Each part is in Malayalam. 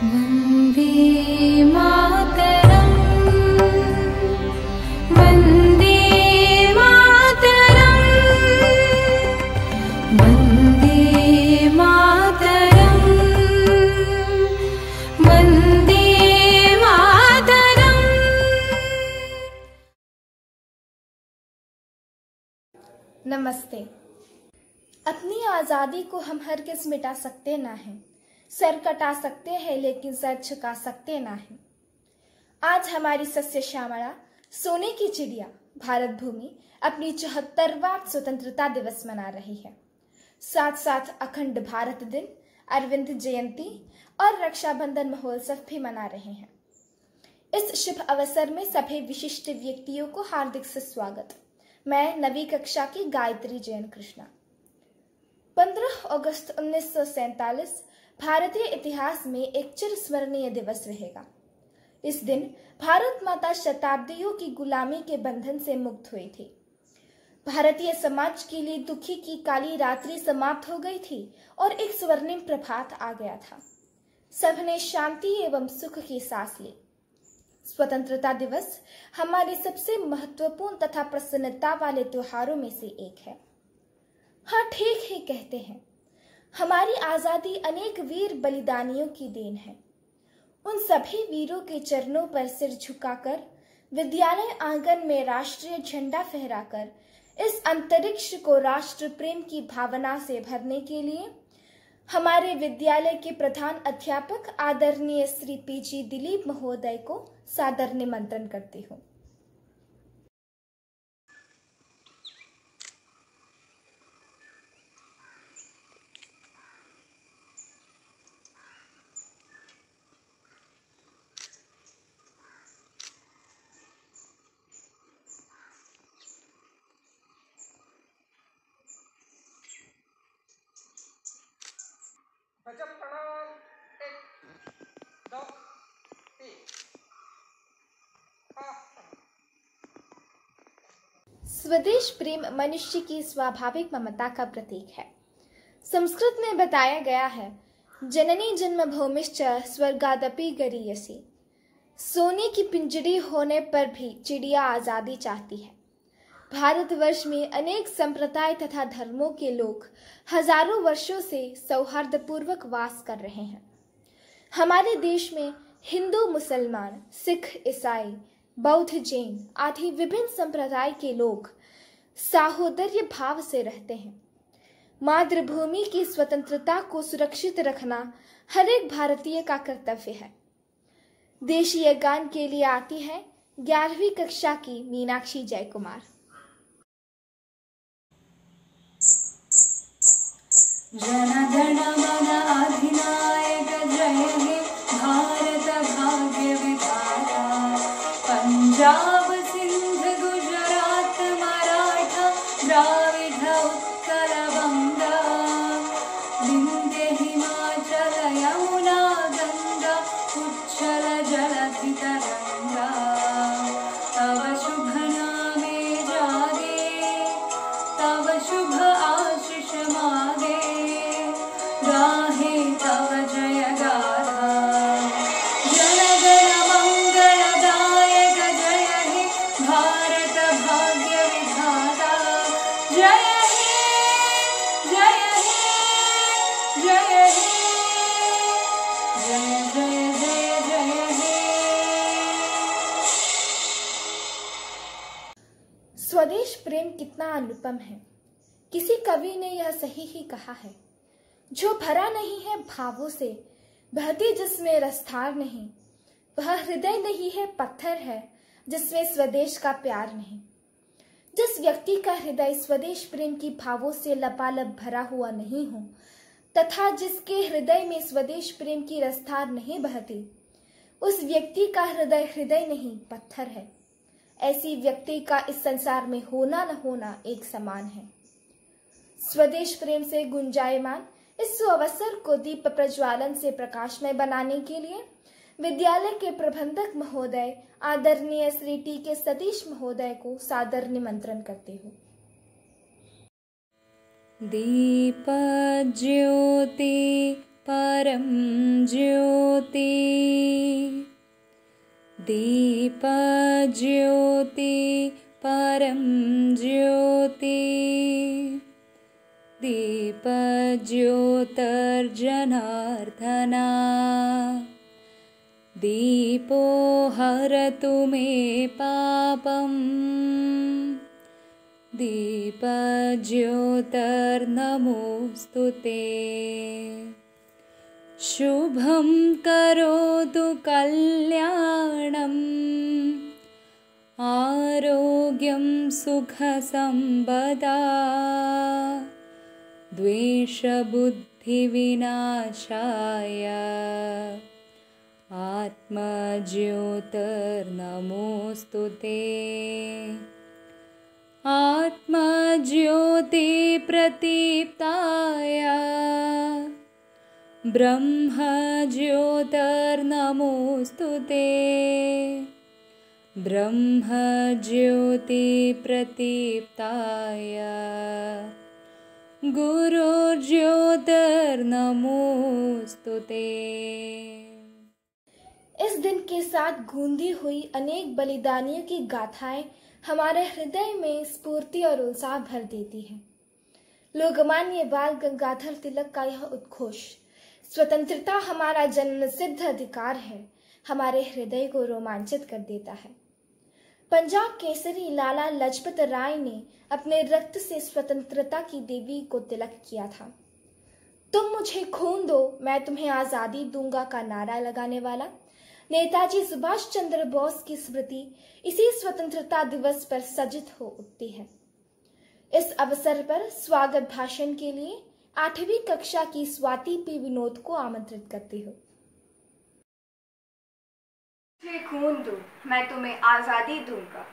वन्दे मातरम् वन्दे मातरम् वन्दे मातरम् वन्दे मातरम्। नमस्ते। अपनी आज़ादी को हम हरगिज़ मिटा सकते ना हैं। सर कटा सकते हैं लेकिन सर झुका सकते ना हैं। आज हमारी सस्य श्यामला सोने की चिड़िया भारत भूमि अपनी 74वां स्वतंत्रता दिवस मना रही है। साथ साथ अखंड भारत दिन, अरविंद जयंती और रक्षाबंधन महोत्सव भी मना रहे हैं। इस शुभ अवसर में सभी विशिष्ट व्यक्तियों को हार्दिक स्वागत। मैं 9वीं कक्षा की गायत्री जैन कृष्णा। 15 अगस्त 1947 भारतीय इतिहास में एक चिरस्मरणीय दिवस रहेगा। इस दिन भारत माता शताब्दियों की गुलामी के बंधन से मुक्त हुई थी। भारतीय समाज के लिए दुखी की काली रात्रि समाप्त हो गई थी और एक स्वर्णिम प्रभात आ गया था। सबने शांति एवं सुख की सांस ली। स्वतंत्रता दिवस हमारे सबसे महत्वपूर्ण तथा प्रसन्नता वाले त्योहारों में से एक है। हाँ, ठीक ही कहते हैं। हमारी आजादी अनेक वीर बलिदानियों की देन है। उन सभी वीरों के चरणों पर सिर झुकाकर, विद्यालय आंगन में राष्ट्रीय झंडा फहराकर इस अंतरिक्ष को राष्ट्र प्रेम की भावना से भरने के लिए हमारे विद्यालय के प्रधान अध्यापक आदरणीय श्री पीजी दिलीप महोदय को सादर निमंत्रण करती हूँ। प्रणाम। 1 2 3 स्वदेश प्रेम मनुष्य की स्वाभाविक ममता का प्रतीक है। संस्कृत में बताया गया है, जननी जन्मभूमिश्च स्वर्गादपि गरीयसी। सोने की पिंजड़ी होने पर भी चिड़िया आजादी चाहती है। भारतवर्ष में अनेक संप्रदाय तथा धर्मों के लोग हजारों वर्षों से सौहार्दपूर्वक वास कर रहे हैं। हमारे देश में हिंदू, मुसलमान, सिख, ईसाई, बौद्ध, जैन आदि विभिन्न संप्रदाय के लोग साहोदर्य भाव से रहते हैं। मातृभूमि की स्वतंत्रता को सुरक्षित रखना हर एक भारतीय का कर्तव्य है। देशीय गान के लिए आती है 11वीं कक्षा की मीनाक्षी जयकुमार। जनगण मन अधिनायक जय हे भारत भाग्य विधाता। पंजाब सिंध गुजरात मराठा द्राविड उत्कल बंगा। विंध्य हिमाचल यमुना गंगा उच्छल जलधि तरंगा। तव शुभ नामे जागे, तव शुभ आशीष मागे। गाहे तव जय गाथा। जनगण मंगलदायक जय हे भारत भाग्य विधाता। जय हे जय हे जय हे जय जय जय जय हे। स्वदेश प्रेम कितना अनुपम है। किसी कवि ने यह सही ही कहा है, जो भरा नहीं है भावों से, बहती जिसमें रसधार नहीं, वह हृदय नहीं है पत्थर है जिसमें स्वदेश का प्यार नहीं। जिस व्यक्ति का हृदय स्वदेश प्रेम की भावों से लबालब भरा हुआ नहीं हो तथा जिसके हृदय में स्वदेश प्रेम की रसधार नहीं बहती, उस व्यक्ति का हृदय हृदय नहीं पत्थर है। ऐसी व्यक्ति का इस संसार में होना न होना एक समान है। स्वदेश प्रेम से गुंजायमान इस अवसर को दीप प्रज्वालन से प्रकाशमय बनाने के लिए विद्यालय के प्रबंधक महोदय आदरणीय श्री टी.के. सतीश महोदय को सादर निमंत्रण करती हूँ। दीप ज्योति पर परं ज्योति दीपज्योति परं ज्योति दीपज्योतिर्जनार्दना दीपो हरतु मे पापम् दीपज्योतिर्नमोऽस्तु ते शुभं करोतु कल्याणम् आरोग्यं सुखसम्पदा द्वेषबुद्धिविनाशाय आत्मज्योतिर्नमोऽस्तु ते आत्मज्योतिप्रदीप्ताय ब्रह्मज्योतिर्नमोऽस्तु ते ब्रह्मज्योतिप्रदीप्ताय गुरुर्ज्योतिर्नमोऽस्तु ते। इस दिन के साथ गूंजी हुई अनेक बलिदानियों की गाथाएं हमारे हृदय में स्फूर्ति और उत्साह भर देती हैं। लोकमान्य बाल गंगाधर तिलक का यह उद्घोष स्वतंत्रता हमारा जन्मसिद्ध अधिकार है हमारे हृदय को रोमांचित कर देता है। पंजाब केसरी लाला लाजपत राय ने अपने रक्त से स्वतंत्रता की देवी को तिलक किया था। तुम मुझे खून दो मैं तुम्हें आजादी दूंगा का नारा लगाने वाला नेताजी सुभाष चंद्र बोस की स्मृति इसी स्वतंत्रता दिवस पर सजित हो उठती है। इस अवसर पर स्वागत भाषण के लिए 8वीं कक्षा की स्वाति पी विनोद को आमंत्रित करती हूँ। मुझे खून दो मैं तुम्हें आजादी दूंगा।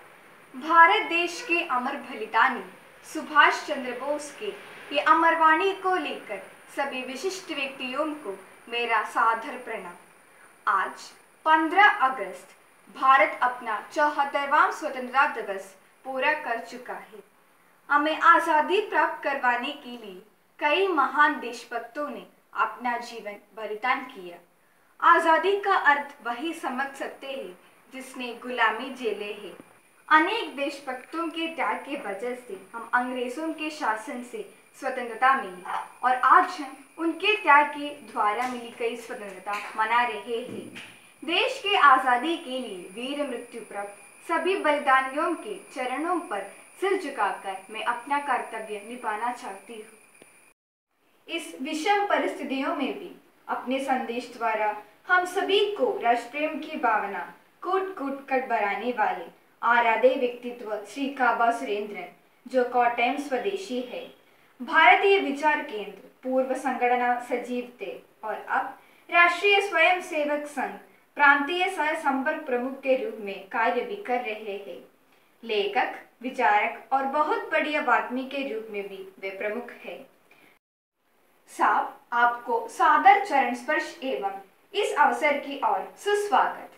भारत देश के अमर बलिदानी सुभाष चंद्र बोस के ये अमरवाणी को लेकर सभी विशिष्ट व्यक्तियों को मेरा सादर प्रणाम। आज 15 अगस्त भारत अपना 74वां स्वतंत्रता दिवस पूरा कर चुका है। हमें आज़ादी प्राप्त करवाने के लिए कई महान देशभक्तों ने अपना जीवन बलिदान किया। आज़ादी का अर्थ वही समझ सकते हैं जिसने गुलामी झेले है। अनेक देशभक्तों के त्याग की वजह से हम अंग्रेजों के शासन से स्वतंत्रता मिली और आज हम उनके त्याग के द्वारा मिली गई स्वतंत्रता मना रहे हैं। देश के आज़ादी के लिए वीर मृत्यु प्राप्त सभी बलिदानियों के चरणों पर सिर झुकाकर मैं अपना कर्तव्य निभाना चाहती हूँ। इस विषम परिस्थितियों में भी अपने संदेश द्वारा हम सभी को राष्ट्रप्रेम की भावना कूट कूट कर बढ़ाने वाले आराध्य व्यक्तित्व श्री काबा सुरेंद्रन जो कोटयम स्वदेशी है, भारतीय विचार केंद्र पूर्व संगठन सचिव थे और अब राष्ट्रीय स्वयं सेवक संघ प्रांतीय सह संपर्क प्रमुख के रूप में कार्य भी कर रहे हैं। लेखक, विचारक और बहुत बड़ी आदमी के रूप में भी वे प्रमुख है। साहब, आपको सादर चरण स्पर्श एवं इस अवसर की ओर सुस्वागत।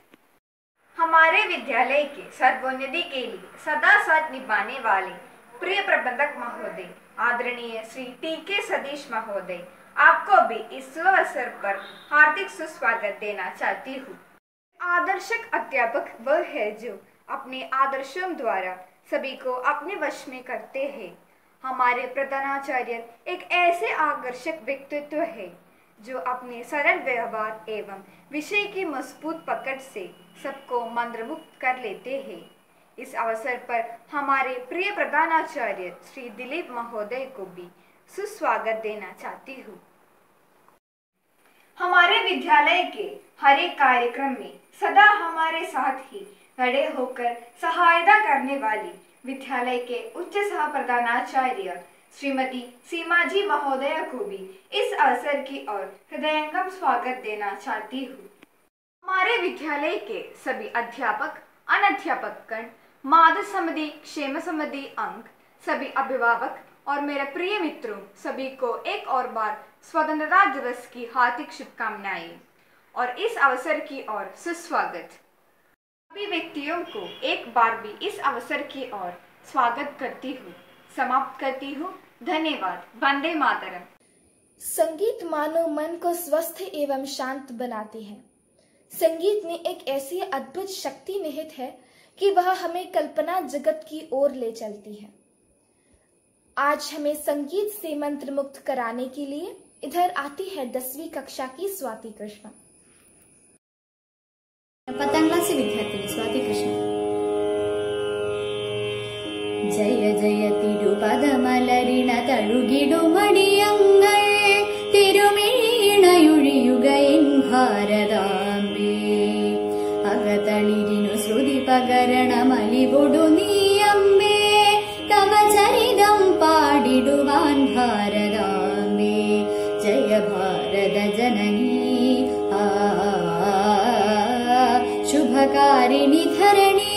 हमारे विद्यालय के सर्वोन्नति के लिए सदा साथ निभाने वाले प्रिय प्रबंधक महोदय आदरणीय श्री टी.के. सतीश महोदय, आपको भी इस शुभ अवसर पर हार्दिक सुस्वागत देना चाहती हूँ। आदर्शक अध्यापक वह है जो अपने आदर्शों द्वारा सभी को अपने वश में करते हैं। हमारे प्रधानाचार्य एक ऐसे आकर्षक व्यक्तित्व है जो अपने सरल व्यवहार एवं विषय की मजबूत पकड़ से सबको मंत्रमुग्ध कर लेते हैं। इस अवसर पर हमारे प्रिय प्रधानाचार्य श्री दिलीप महोदय को भी सुस्वागत देना चाहती हूँ। हमारे विद्यालय के हर एक कार्यक्रम में सदा हमारे साथ ही खड़े होकर सहायता करने वाली विद्यालय के उच्च सह प्रधानाचार्य श्रीमती सीमा जी महोदय को भी इस अवसर की ओर हृदयंगम स्वागत देना चाहती हूँ। हमारे विद्यालय के सभी अध्यापक, अनध्यापकगण, मातृ समिति, क्षेम समिति अंग, सभी अभिभावक और मेरे प्रिय मित्रों सभी को एक और बार स्वतंत्रता दिवस की हार्दिक शुभकामनाएं और इस अवसर की ओर सुस्वागत। सभी व्यक्तियों को एक बार भी इस अवसर की ओर स्वागत करती हूँ, समाप्त करती हूँ। धन्यवाद। वंदे मातरम। संगीत मानव मन को स्वस्थ एवं शांत बनाती है। संगीत में एक ऐसी अद्भुत शक्ति निहित है कि वह हमें कल्पना जगत की ओर ले चलती है। आज हमें संगीत से मंत्र मुक्त कराने के लिए इधर आती है 10वीं कक्षा की स्वाति कृष्ण। 10th क्लास विद्यार्थिनी स्वाति कृष्ण। जय जय तिरुपदमलरिण तळुगिडु मडियंगळ तिरुमीणयुळियुगैन भारदाम्बे अगतळिरिनु श्रुति पगरणमलिवुडु नीयम्बे तव चरितं पाडिडुवान् भारदाम्बे जय भारत जननी शुभकारिणि धरणी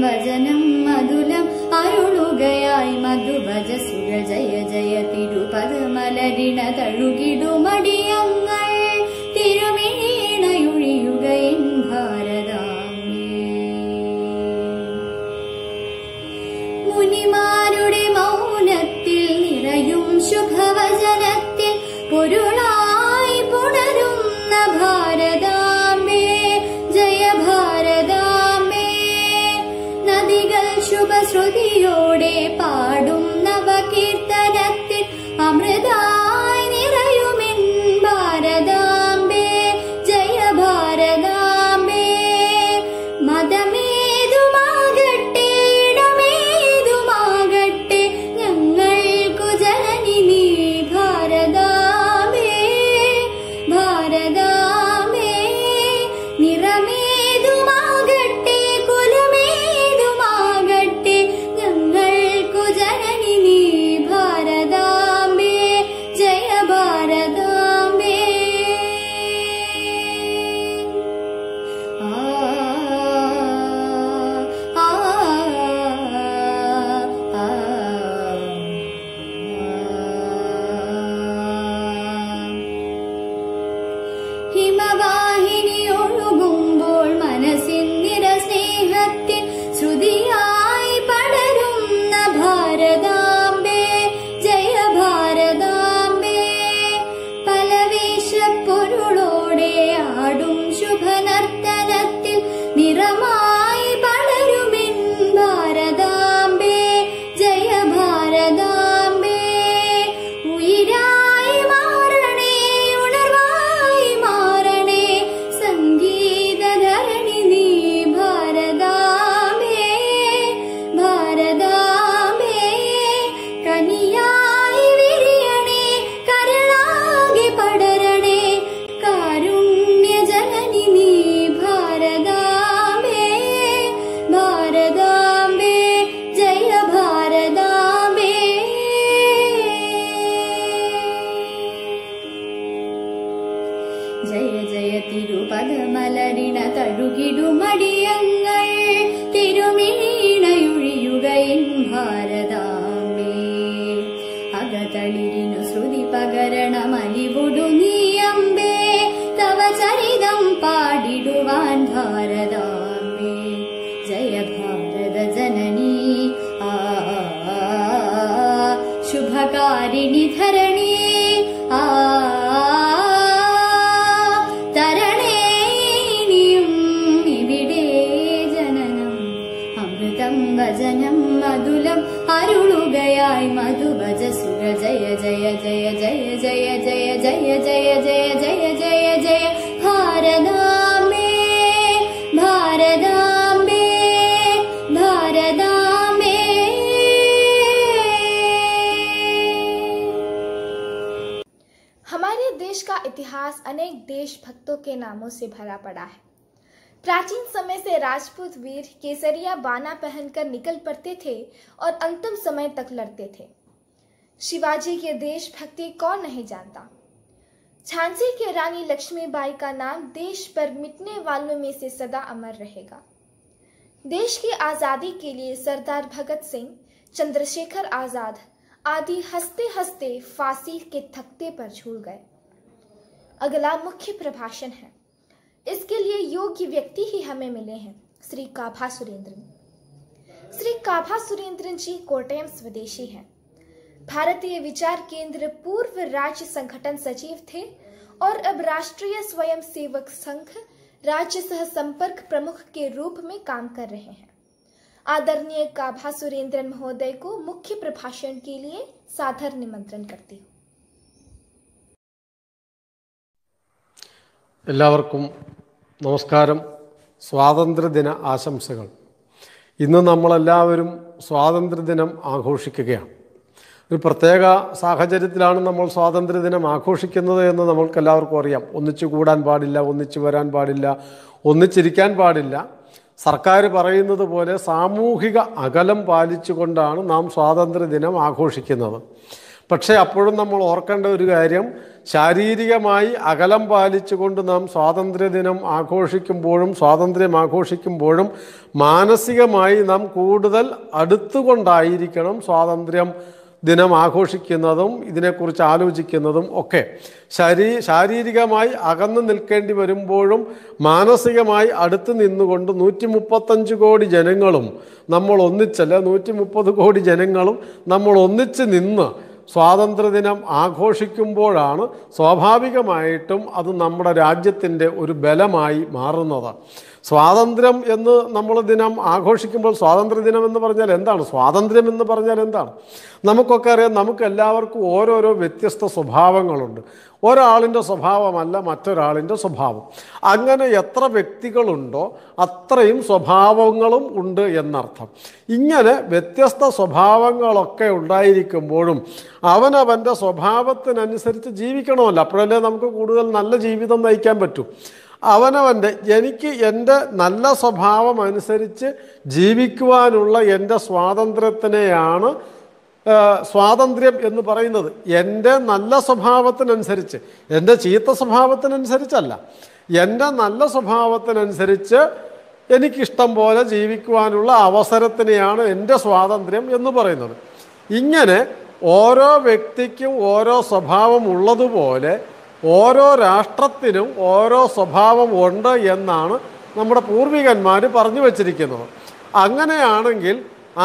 वजनं मधुलम् अरुळुगयाय मधुभज सुर जय जय तिरुपदमलरिण तळुगिडु मडियंगळ तिरुमीणयुळियुगैन भारदाम्बे मुनिमारुडे मौनत्तिल निरयुം शुभवचनत्तिल പൊരുളായി പുണരുന്ന ഭാരതാംബേ ജയ ഭാരതാംബേ നദികൾ ശുഭശ്രുതിയോടെ പാടും നവകീർത്തനത്തിൽ അമൃതായി നിറയുമെൻ ഭാരതാംബേ ജയ ഭാരതാംബേ മതമേതുമാകട്ടെ ഇടമേതുമാകട്ടെ ഞങ്ങൾക്കു ജനനി നീ ഭാരതാംബേ ഭാരതാംബേ നിറമേതുമാകട്ടെ കുലമേതുമാകട്ടെ ഞങ്ങൾക്കു ജനനി നീ ഭാരതാംബേ ജയ ഭാരതാംബേ ഹിമവാഹിനി ഒഴുകുമ്പോൾ മനസ്സിൻ നിറസ്നേഹത്തിൻ ശ്രുതിയായി പടരുന്ന ഭാരതാംബേ ജയ ഭാരതാംബേ പലവേഷപ്പൊരുളോടെ ആടും ശുഭനർത്തനത്തിൽ നിറമായി പടരുമെൻ ഭാരതാംബേ ജയ ഭാരതാംബേ ഉയിരായി മാറണേ ഉണർവായി മാറണേ സംഗീതധരണി നീ ഭാരതാംബേ ഭാരതാംബേ കനിയായി വിരിയണേ കരളാകെ പടരണേ കാരുണ്യജനനി നീ ഭാരതാംബേ ഭാരതാംബേ ജയ ഭാരതാംബേ ജയ ജയ തിരുപദമലരിണ തഴുകിടു മടിയങ്ങൾ തിരുമീണയുഴിയുകയിൻ ഭാരതാംബേ അകതളിരിനു ശ്രുതി പകരണമലിവുടു നീയമ്പേ തവ ചരിതം പാടിടുവാൻ ഭാരതാംബേ ജയ ഭാരത ജനനി ശുഭകാരിണി ധരണി തരണേനിയും ഇവിടെ ജനനം അമൃതം വചനം മധുലം അരുളുകയായി മധുഭജ സുര ജയ ജയ ജയ ജയ ജയ ജയ ജയ ജയ ജയ ജയ ജയ ജയ ഭാരതാംബേ ഭാരതാംബേ ഭാരതാംബേ हमारे देश का इतिहास अनेक देशभक्तों के नामों से भरा पड़ा है। प्राचीन समय से राजपूत वीर केसरिया बाना पहनकर निकल पड़ते थे और अंतिम समय तक लड़ते थे। शिवाजी के देशभक्ति कौन नहीं जानता। झांसी की रानी लक्ष्मीबाई का नाम देश पर मिटने वालों में से सदा अमर रहेगा। देश की आजादी के लिए सरदार भगत सिंह, चंद्रशेखर आजाद आदि हंसते हंसते फांसी के तख्ते पर झूल गए। अगला मुख्य प्रभाषण है। इसके लिए योग्य व्यक्ति ही हमें मिले हैं, श्री काभा सुरेंद्रन। श्री काभा सुरेंद्रन जी कोटयम स्वदेशी हैं। भारतीय विचार केंद्र पूर्व राज्य संगठन सचिव थे और अब राष्ट्रीय स्वयं सेवक संघ राज्य सह संपर्क प्रमुख के रूप में काम कर रहे हैं। आदरणीय काभा सुरेंद्रन महोदय को मुख्य प्रभाषण के लिए सादर निमंत्रण करती हूँ। എല്ലാവർക്കും നമസ്കാരം. സ്വാതന്ത്ര്യദിന ആശംസകൾ. ഇന്ന് നമ്മളെല്ലാവരും സ്വാതന്ത്ര്യദിനം ആഘോഷിക്കുകയാണ്. ഒരു പ്രത്യേക സാഹചര്യത്തിലാണ് നമ്മൾ സ്വാതന്ത്ര്യദിനം ആഘോഷിക്കുന്നത് എന്ന് നമ്മൾക്കെല്ലാവർക്കും അറിയാം. ഒന്നിച്ചു കൂടാൻ പാടില്ല, ഒന്നിച്ചു വരാൻ പാടില്ല, ഒന്നിച്ചിരിക്കാൻ പാടില്ല. സർക്കാർ പറയുന്നത് പോലെ സാമൂഹിക അകലം പാലിച്ചുകൊണ്ടാണ് നാം സ്വാതന്ത്ര്യദിനം ആഘോഷിക്കുന്നത്. പക്ഷേ അപ്പോഴും നമ്മൾ ഓർക്കേണ്ട ഒരു കാര്യം, ശാരീരികമായി അകലം പാലിച്ചുകൊണ്ട് നാം സ്വാതന്ത്ര്യദിനം ആഘോഷിക്കുമ്പോഴും സ്വാതന്ത്ര്യം ആഘോഷിക്കുമ്പോഴും മാനസികമായി നാം കൂടുതൽ അടുത്തുകൊണ്ടായിരിക്കണം സ്വാതന്ത്ര്യം ദിനം ആഘോഷിക്കുന്നതും ഇതിനെക്കുറിച്ച് ആലോചിക്കുന്നതും ഒക്കെ. ശാരീരികമായി അകന്നു നിൽക്കേണ്ടി വരുമ്പോഴും മാനസികമായി അടുത്ത് നിന്നുകൊണ്ട് 135 കോടി ജനങ്ങളും നമ്മൾ ഒന്നിച്ചല്ല, 130 കോടി ജനങ്ങളും നമ്മൾ ഒന്നിച്ച് നിന്ന് സ്വാതന്ത്ര്യദിനം ആഘോഷിക്കുമ്പോഴാണ് സ്വാഭാവികമായിട്ടും അത് നമ്മുടെ രാജ്യത്തിൻ്റെ ഒരു ബലമായി മാറുന്നത്. സ്വാതന്ത്ര്യം എന്ന് നമ്മൾ ദിനം ആഘോഷിക്കുമ്പോൾ സ്വാതന്ത്ര്യദിനം എന്ന് പറഞ്ഞാൽ എന്താണ്? സ്വാതന്ത്ര്യം എന്ന് പറഞ്ഞാൽ എന്താണ്? നമുക്കൊക്കെ അറിയാം, നമുക്കെല്ലാവർക്കും ഓരോരോ വ്യത്യസ്ത സ്വഭാവങ്ങളുണ്ട്. ഒരാളിൻ്റെ സ്വഭാവമല്ല മറ്റൊരാളിൻ്റെ സ്വഭാവം. അങ്ങനെ എത്ര വ്യക്തികളുണ്ടോ അത്രയും സ്വഭാവങ്ങളും ഉണ്ട് എന്നർത്ഥം. ഇങ്ങനെ വ്യത്യസ്ത സ്വഭാവങ്ങളൊക്കെ ഉണ്ടായിരിക്കുമ്പോഴും അവനവൻ്റെ സ്വഭാവത്തിനനുസരിച്ച് ജീവിക്കണമല്ലോ. അപ്പോഴല്ലേ നമുക്ക് കൂടുതൽ നല്ല ജീവിതം നയിക്കാൻ പറ്റും. അവനവൻ്റെ എനിക്ക് എൻ്റെ നല്ല സ്വഭാവം അനുസരിച്ച് ജീവിക്കുവാനുള്ള എൻ്റെ സ്വാതന്ത്ര്യത്തിനെയാണ് സ്വാതന്ത്ര്യം എന്ന് പറയുന്നത്. എൻ്റെ നല്ല സ്വഭാവത്തിനനുസരിച്ച്, എൻ്റെ ചീത്ത സ്വഭാവത്തിനനുസരിച്ചല്ല, എൻ്റെ നല്ല സ്വഭാവത്തിനനുസരിച്ച് എനിക്കിഷ്ടം പോലെ ജീവിക്കുവാനുള്ള അവസരത്തിനെയാണ് എൻ്റെ സ്വാതന്ത്ര്യം എന്ന് പറയുന്നത്. ഇങ്ങനെ ഓരോ വ്യക്തിക്കും ഓരോ സ്വഭാവം ഉള്ളതുപോലെ ഓരോ രാഷ്ട്രത്തിനും ഓരോ സ്വഭാവം ഉണ്ട് എന്നാണ് നമ്മുടെ പൂർവികന്മാർ പറഞ്ഞു വച്ചിരിക്കുന്നത്. അങ്ങനെയാണെങ്കിൽ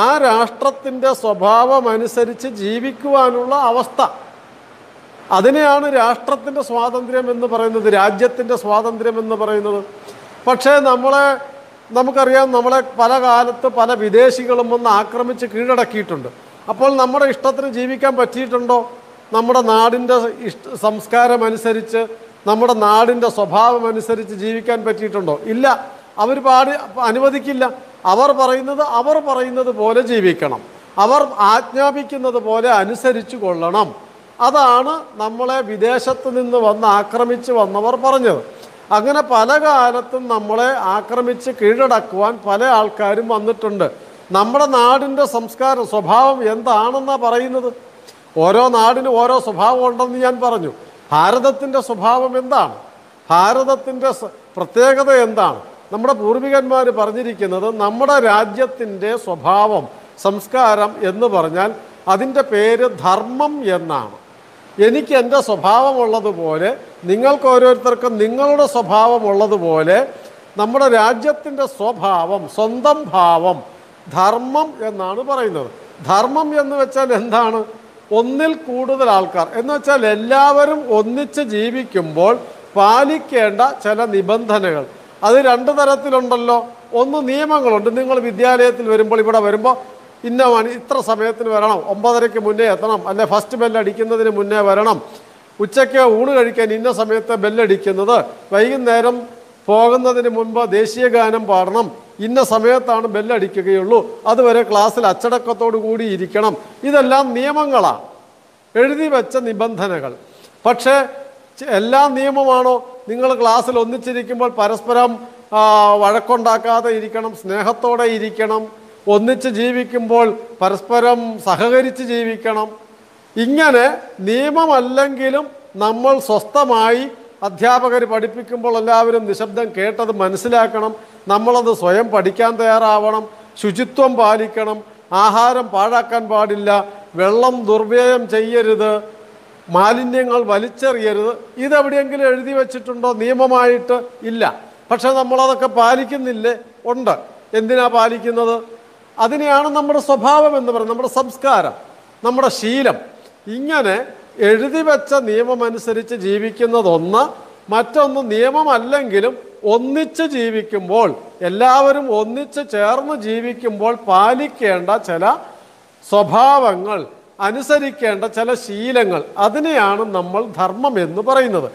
ആ രാഷ്ട്രത്തിൻ്റെ സ്വഭാവം അനുസരിച്ച് ജീവിക്കുവാനുള്ള അവസ്ഥ, അതിനെയാണ് രാഷ്ട്രത്തിൻ്റെ സ്വാതന്ത്ര്യം എന്ന് പറയുന്നത്, രാജ്യത്തിൻ്റെ സ്വാതന്ത്ര്യം എന്ന് പറയുന്നത്. പക്ഷേ നമുക്കറിയാം, നമ്മളെ പല കാലത്ത് പല വിദേശികളും വന്ന് ആക്രമിച്ച് കീഴടക്കിയിട്ടുണ്ട്. അപ്പോൾ നമ്മുടെ ഇഷ്ടത്തിന് ജീവിക്കാൻ പറ്റിയിട്ടുണ്ടോ? നമ്മുടെ നാടിൻ്റെ സംസ്കാരം അനുസരിച്ച്, നമ്മുടെ നാടിൻ്റെ സ്വഭാവം അനുസരിച്ച് ജീവിക്കാൻ പറ്റിയിട്ടുണ്ടോ? ഇല്ല. അവർ അനുവദിക്കില്ല. അവർ പറയുന്നത് പോലെ ജീവിക്കണം, അവർ ആജ്ഞാപിക്കുന്നത് പോലെ അനുസരിച്ചു കൊള്ളണം. അതാണ് നമ്മളെ വിദേശത്ത് നിന്ന് വന്ന് ആക്രമിച്ച് വന്നവർ പറഞ്ഞത്. അങ്ങനെ പല കാലത്തും നമ്മളെ ആക്രമിച്ച് കീഴടക്കുവാൻ പല ആൾക്കാരും വന്നിട്ടുണ്ട്. നമ്മുടെ നാടിൻ്റെ സംസ്കാരം സ്വഭാവം എന്താണെന്നാണ് പറയുന്നത്? ഓരോ നാടിനും ഓരോ സ്വഭാവം ഉണ്ടെന്ന് ഞാൻ പറഞ്ഞു. ഭാരതത്തിൻ്റെ സ്വഭാവം എന്താണ്? ഭാരതത്തിൻ്റെ പ്രത്യേകത എന്താണ്? നമ്മുടെ പൂർവികന്മാർ പറഞ്ഞിരിക്കുന്നത് നമ്മുടെ രാജ്യത്തിൻ്റെ സ്വഭാവം, സംസ്കാരം എന്ന് പറഞ്ഞാൽ അതിൻ്റെ പേര് ധർമ്മം എന്നാണ്. എനിക്ക് എൻ്റെ സ്വഭാവമുള്ളതുപോലെ നിങ്ങൾക്ക് ഓരോരുത്തർക്കും നിങ്ങളുടെ സ്വഭാവമുള്ളതുപോലെ നമ്മുടെ രാജ്യത്തിൻ്റെ സ്വഭാവം, സ്വന്തം ഭാവം, ധർമ്മം എന്നാണ് പറയുന്നത്. ധർമ്മം എന്ന് വെച്ചാൽ എന്താണ്? ഒന്നിൽ കൂടുതൽ ആൾക്കാർ എന്ന് വെച്ചാൽ എല്ലാവരും ഒന്നിച്ച് ജീവിക്കുമ്പോൾ പാലിക്കേണ്ട ചില നിബന്ധനകൾ. അത് രണ്ട് തരത്തിലുണ്ടല്ലോ. ഒന്ന് നിയമങ്ങളുണ്ട്. നിങ്ങൾ വിദ്യാലയത്തിൽ വരുമ്പോൾ, ഇവിടെ വരുമ്പോൾ ഇത്ര സമയത്തിന് വരണം, 9:30 മുന്നേ എത്തണം, അല്ലെ ഫസ്റ്റ് ബെല്ലടിക്കുന്നതിന് മുന്നേ വരണം, ഉച്ചയ്ക്ക് ഊണ് കഴിക്കാൻ ഇന്ന സമയത്ത് ബെല്ലടിക്കുന്നത്, വൈകുന്നേരം പോകുന്നതിന് മുൻപ് ദേശീയ ഗാനം പാടണം, ഇന്ന സമയത്താണ് ബെല്ലടിക്കുകയുള്ളൂ, അതുവരെ ക്ലാസ്സിൽ അച്ചടക്കത്തോടു കൂടി ഇരിക്കണം. ഇതെല്ലാം നിയമങ്ങളാണ്, എഴുതി വെച്ച നിബന്ധനകൾ. പക്ഷേ എല്ലാ നിയമമാണോ? നിങ്ങൾ ക്ലാസ്സിൽ ഒന്നിച്ചിരിക്കുമ്പോൾ പരസ്പരം വഴക്കുണ്ടാക്കാതെ ഇരിക്കണം, സ്നേഹത്തോടെ ഇരിക്കണം, ഒന്നിച്ച് ജീവിക്കുമ്പോൾ പരസ്പരം സഹകരിച്ച് ജീവിക്കണം. ഇങ്ങനെ നിയമമല്ലെങ്കിലും നമ്മൾ സ്വസ്ഥമായി അധ്യാപകർ പഠിപ്പിക്കുമ്പോൾ എല്ലാവരും നിശബ്ദം കേട്ടത് മനസ്സിലാക്കണം. നമ്മളത് സ്വയം പഠിക്കാൻ തയ്യാറാവണം. ശുചിത്വം പാലിക്കണം. ആഹാരം പാഴാക്കാൻ പാടില്ല. വെള്ളം ദുർവ്യയം ചെയ്യരുത്. മാലിന്യങ്ങൾ വലിച്ചെറിയരുത്. ഇതെവിടെയെങ്കിലും എഴുതി വച്ചിട്ടുണ്ടോ നിയമമായിട്ട്? ഇല്ല. പക്ഷെ നമ്മളതൊക്കെ പാലിക്കുന്നില്ലേ? ഉണ്ട്. എന്തിനാ പാലിക്കുന്നത്? അതിനെയാണ് നമ്മുടെ സ്വഭാവം എന്ന് പറയുന്നത്, നമ്മുടെ സംസ്കാരം, നമ്മുടെ ശീലം. ഇങ്ങനെ എഴുതി വെച്ച നിയമമനുസരിച്ച് ജീവിക്കുന്നതൊന്ന്, മറ്റൊന്ന് നിയമമല്ലെങ്കിലും ഒന്നിച്ച് ജീവിക്കുമ്പോൾ, എല്ലാവരും ഒന്നിച്ച് ചേർന്ന് ജീവിക്കുമ്പോൾ പാലിക്കേണ്ട ചില സ്വഭാവങ്ങൾ, അനുസരിക്കേണ്ട ചില ശീലങ്ങൾ, അതിനെയാണ് നമ്മൾ ധർമ്മം എന്ന് പറയുന്നത്.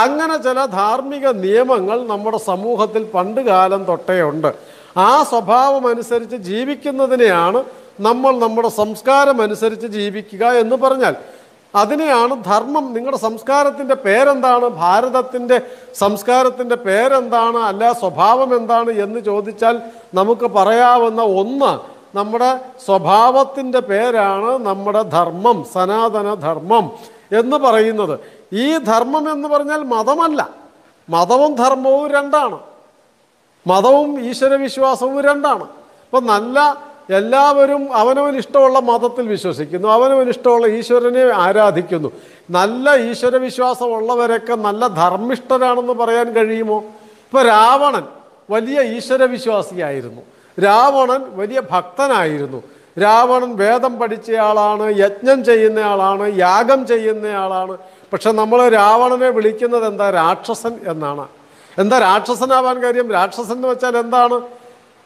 അങ്ങനെ ചില ധാർമ്മിക നിയമങ്ങൾ നമ്മുടെ സമൂഹത്തിൽ പണ്ട് കാലം തൊട്ടേ ഉണ്ട്. ആ സ്വഭാവം അനുസരിച്ച് ജീവിക്കുന്നതിനെയാണ് നമ്മൾ നമ്മുടെ സംസ്കാരം അനുസരിച്ച് ജീവിക്കുക എന്ന് പറഞ്ഞാൽ. അതിനെയാണ് ധർമ്മം. നിങ്ങളുടെ സംസ്കാരത്തിൻ്റെ പേരെന്താണ്? ഭാരതത്തിൻ്റെ സംസ്കാരത്തിൻ്റെ പേരെന്താണ്? അല്ല സ്വഭാവം എന്താണ് എന്ന് ചോദിച്ചാൽ നമുക്ക് പറയാവുന്ന ഒന്ന്, നമ്മുടെ സ്വഭാവത്തിൻ്റെ പേരാണ് നമ്മുടെ ധർമ്മം, സനാതന ധർമ്മം എന്ന് പറയുന്നത്. ഈ ധർമ്മം എന്ന് പറഞ്ഞാൽ മതമല്ല. മതവും ധർമ്മവും രണ്ടാണ്. മതവും ഈശ്വരവിശ്വാസവും രണ്ടാണ്. അപ്പം എല്ലാവരും അവനവന് ഇഷ്ടമുള്ള മതത്തിൽ വിശ്വസിക്കുന്നു, അവനവന് ഇഷ്ടമുള്ള ഈശ്വരനെ ആരാധിക്കുന്നു. നല്ല ഈശ്വരവിശ്വാസമുള്ളവരൊക്കെ നല്ല ധർമ്മിഷ്ഠരാണെന്ന് പറയാൻ കഴിയുമോ? ഇപ്പോൾ രാവണൻ വലിയ ഈശ്വരവിശ്വാസിയായിരുന്നു, രാവണൻ വലിയ ഭക്തനായിരുന്നു, രാവണൻ വേദം പഠിച്ചയാളാണ്, യജ്ഞം ചെയ്യുന്നയാളാണ്, യാഗം ചെയ്യുന്നയാളാണ്. പക്ഷെ നമ്മൾ രാവണനെ വിളിക്കുന്നത് എന്താ? രാക്ഷസൻ എന്നാണ്. എന്താ രാക്ഷസനാവാൻ കാര്യം? രാക്ഷസൻ എന്ന് വെച്ചാൽ എന്താണ്?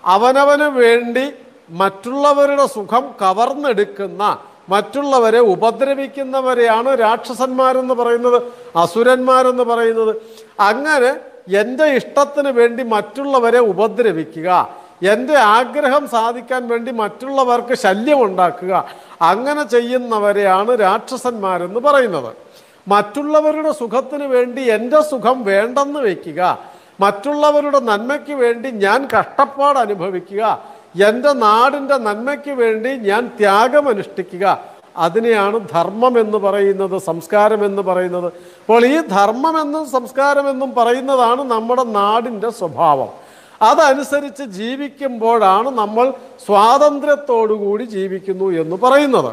അവനവന് വേണ്ടി മറ്റുള്ളവരുടെ സുഖം കവർന്നെടുക്കുന്ന, മറ്റുള്ളവരെ ഉപദ്രവിക്കുന്നവരെയാണ് രാക്ഷസന്മാരെന്ന് പറയുന്നത്, അസുരന്മാരെന്ന് പറയുന്നത്. അങ്ങനെ എൻ്റെ ഇഷ്ടത്തിന് വേണ്ടി മറ്റുള്ളവരെ ഉപദ്രവിക്കുക, എൻ്റെ ആഗ്രഹം സാധിക്കാൻ വേണ്ടി മറ്റുള്ളവർക്ക് ശല്യമുണ്ടാക്കുക, അങ്ങനെ ചെയ്യുന്നവരെയാണ് രാക്ഷസന്മാരെന്ന് പറയുന്നത്. മറ്റുള്ളവരുടെ സുഖത്തിന് വേണ്ടി എൻ്റെ സുഖം വേണ്ടെന്ന് വയ്ക്കുക, മറ്റുള്ളവരുടെ നന്മയ്ക്ക് വേണ്ടി ഞാൻ കഷ്ടപ്പാട് അനുഭവിക്കുക, എൻ്റെ നാടിൻ്റെ നന്മയ്ക്ക് വേണ്ടി ഞാൻ ത്യാഗമനുഷ്ഠിക്കുക, അതിനെയാണ് ധർമ്മം എന്ന് പറയുന്നത്, സംസ്കാരം എന്ന് പറയുന്നത്. അപ്പോൾ ഈ ധർമ്മമെന്നും സംസ്കാരമെന്നും പറയുന്നതാണ് നമ്മുടെ നാടിൻ്റെ സ്വഭാവം. അതനുസരിച്ച് ജീവിക്കുമ്പോഴാണ് നമ്മൾ സ്വാതന്ത്ര്യത്തോടുകൂടി ജീവിക്കുന്നു എന്ന് പറയുന്നത്.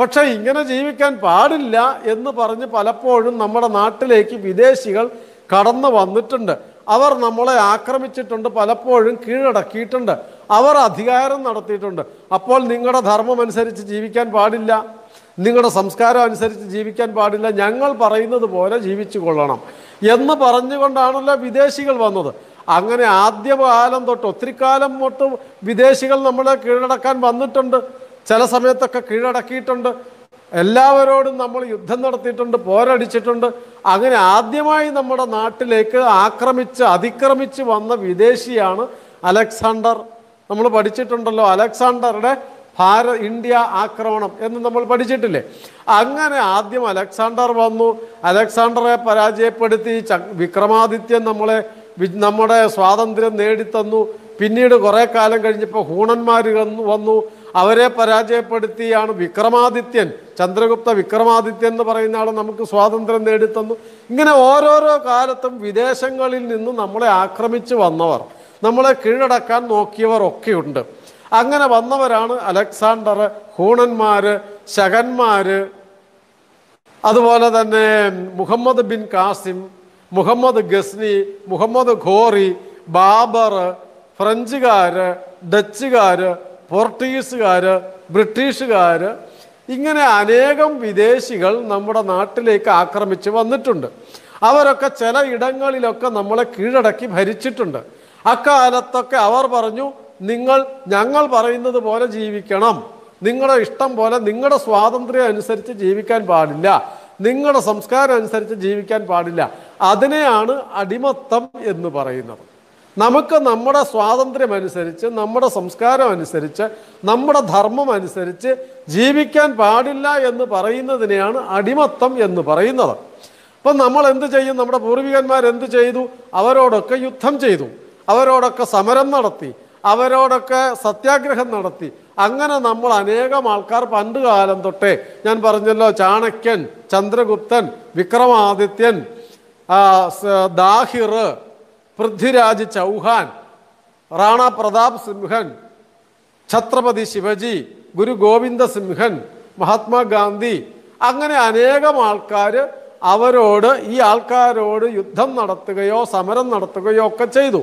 പക്ഷേ ഇങ്ങനെ ജീവിക്കാൻ പാടില്ല എന്ന് പറഞ്ഞ് പലപ്പോഴും നമ്മുടെ നാട്ടിലേക്ക് വിദേശികൾ കടന്നു വന്നിട്ടുണ്ട്. അവർ നമ്മളെ ആക്രമിച്ചിട്ടുണ്ട്, പലപ്പോഴും കീഴടക്കിയിട്ടുണ്ട്, അവർ അധികാരം നടത്തിയിട്ടുണ്ട്. അപ്പോൾ നിങ്ങളുടെ ധർമ്മം അനുസരിച്ച് ജീവിക്കാൻ പാടില്ല, നിങ്ങളുടെ സംസ്കാരം അനുസരിച്ച് ജീവിക്കാൻ പാടില്ല, ഞങ്ങൾ പറയുന്നത് പോലെ ജീവിച്ചു കൊള്ളണം എന്ന് പറഞ്ഞുകൊണ്ടാണല്ലോ വിദേശികൾ വന്നത്. അങ്ങനെ ആദ്യകാലം തൊട്ട്, ഒത്തിരി കാലം തൊട്ട് വിദേശികൾ നമ്മളെ കീഴടക്കാൻ വന്നിട്ടുണ്ട്. ചില സമയത്തൊക്കെ കീഴടക്കിയിട്ടുണ്ട്. എല്ലാവരോടും നമ്മൾ യുദ്ധം നടത്തിയിട്ടുണ്ട്, പോരടിച്ചിട്ടുണ്ട്. അങ്ങനെ ആദ്യമായി നമ്മുടെ നാട്ടിലേക്ക് അതിക്രമിച്ച് വന്ന വിദേശിയാണ് അലക്സാണ്ടർ. നമ്മൾ പഠിച്ചിട്ടുണ്ടല്ലോ, അലക്സാണ്ടറുടെ ഇന്ത്യ ആക്രമണം എന്ന് നമ്മൾ പഠിച്ചിട്ടില്ലേ? അങ്ങനെ ആദ്യം അലക്സാണ്ടർ വന്നു, അലക്സാണ്ടറെ പരാജയപ്പെടുത്തി വിക്രമാദിത്യൻ നമ്മുടെ സ്വാതന്ത്ര്യം നേടിത്തന്നു. പിന്നീട് കുറേ കാലം കഴിഞ്ഞപ്പോൾ ഹൂണന്മാർ വന്നു, അവരെ പരാജയപ്പെടുത്തിയാണ് വിക്രമാദിത്യൻ, ചന്ദ്രഗുപ്ത വിക്രമാദിത്യൻ എന്ന് പറയുന്ന ആൾ നമുക്ക് സ്വാതന്ത്ര്യം നേടിത്തന്നു. ഇങ്ങനെ ഓരോരോ കാലത്തും വിദേശങ്ങളിൽ നിന്ന് നമ്മളെ ആക്രമിച്ച് വന്നവർ, നമ്മളെ കീഴടക്കാൻ നോക്കിയവർ ഒക്കെയുണ്ട്. അങ്ങനെ വന്നവരാണ് അലക്സാണ്ടർ, ഹൂണന്മാർ, ശകന്മാർ, അതുപോലെ തന്നെ മുഹമ്മദ് ബിൻ കാസിം, മുഹമ്മദ് ഗസ്നി, മുഹമ്മദ് ഘോറി, ബാബർ, ഫ്രഞ്ചുകാർ, ഡച്ചുകാർ, പോർട്ടുഗീസുകാർ, ബ്രിട്ടീഷുകാർ, ഇങ്ങനെ അനേകം വിദേശികൾ നമ്മുടെ നാട്ടിലേക്ക് ആക്രമിച്ച് വന്നിട്ടുണ്ട്. അവരൊക്കെ ചില ഇടങ്ങളിലൊക്കെ നമ്മളെ കീഴടക്കി ഭരിച്ചിട്ടുണ്ട്. അക്കാലത്തൊക്കെ അവർ പറഞ്ഞു, ഞങ്ങൾ പറയുന്നത് പോലെ ജീവിക്കണം, നിങ്ങളുടെ ഇഷ്ടം പോലെ, നിങ്ങളുടെ സ്വാതന്ത്ര്യം അനുസരിച്ച് ജീവിക്കാൻ പാടില്ല, നിങ്ങളുടെ സംസ്കാരം അനുസരിച്ച് ജീവിക്കാൻ പാടില്ല. അതിനെയാണ് അടിമത്തം എന്ന് പറയുന്നത്. നമുക്ക് നമ്മുടെ സ്വാതന്ത്ര്യം അനുസരിച്ച്, നമ്മുടെ സംസ്കാരം അനുസരിച്ച്, നമ്മുടെ ധർമ്മം അനുസരിച്ച് ജീവിക്കാൻ പാടില്ല എന്ന് പറയുന്നതിനെയാണ് അടിമത്തം എന്ന് പറയുന്നത്. അപ്പം നമ്മൾ എന്ത് ചെയ്യും? നമ്മുടെ പൂർവികന്മാർ എന്ത് ചെയ്തു? അവരോടൊക്കെ യുദ്ധം ചെയ്തു, അവരോടൊക്കെ സമരം നടത്തി, അവരോടൊക്കെ സത്യാഗ്രഹം നടത്തി. അങ്ങനെ നമ്മൾ അനേകം ആൾക്കാർ പണ്ട് കാലം തൊട്ടേ, ഞാൻ പറഞ്ഞല്ലോ, ചാണക്യൻ, ചന്ദ്രഗുപ്തൻ, വിക്രമാദിത്യൻ, ദാഹിർ, പൃഥ്വിരാജ് ചൗഹാൻ, റാണ പ്രതാപ് സിംഹൻ, ഛത്രപതി ശിവജി, ഗുരു ഗോവിന്ദ സിംഹൻ, മഹാത്മാഗാന്ധി, അങ്ങനെ അനേകം ആൾക്കാർ അവരോട് ഈ ആൾക്കാരോട് യുദ്ധം നടത്തുകയോ സമരം നടത്തുകയോ ഒക്കെ ചെയ്തു.